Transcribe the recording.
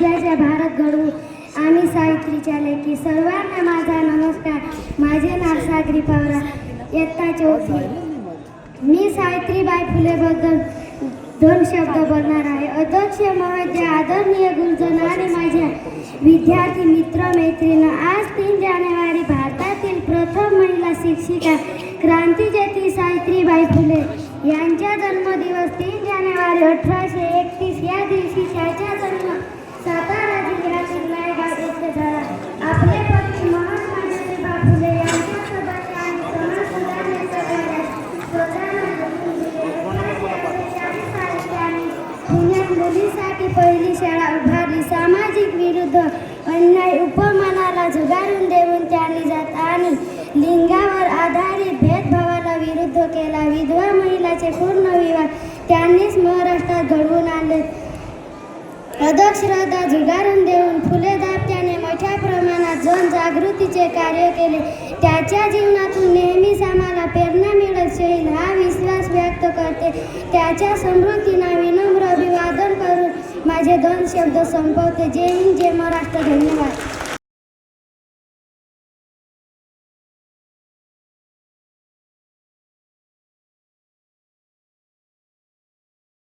विद्याचा भारत घडवू आम्ही सावित्रीच्या लेकी. सर्वांना माझा नमस्कार. माझे नाव सागरी पवार, इयत्ता चौथी. मी सावित्रीबाई फुलेबद्दल दोन शब्द बोलणार आहे. अध्यक्ष महोदय, आदरणीय गुरुजन आणि माझ्या विद्यार्थी मित्र मैत्रिणी, आज 3 जानेवारी भारतातील प्रथम महिला शिक्षिका क्रांतीज्योती सावित्रीबाई फुले यांचा जन्मदिवस. 3 जानेवारी 1831 या दिवशी त्यांचा जन्म सातारा जिल्ह्यातील नायगाव येथे झाला. आपले पती महात्मा ज्योतिबा फुले यांच्यासोबत आणि समाज सुधारण्याच्या कार्यात स्वतःला झोकून दिले. पुण्यात मुलींसाठी पहिली शाळा उभारली. सामाजिक विरुद्ध अन्याय उपमानाला झुगारून देऊन त्यांनी जात आणि लिंगावर आधारित भेदभावाला विरुद्ध केला. विधवा महिलाचे पूर्ण विवाह त्यांनीच महाराष्ट्रात घडवून आणले. अंधश्रद्धा झुगारून देऊन फुले दाम्पत्याने मोठ्या प्रमाणात जनजागृतीचे कार्य केले. त्याच्या जीवनातून नेहमीच आम्हाला प्रेरणा मिळत राहील हा विश्वास व्यक्त करते. त्याच्या समृद्धींना विनम्र अभिवादन करून माझे 2 शब्द संपवते. जय हिंद, जय महाराष्ट्र. धन्यवाद.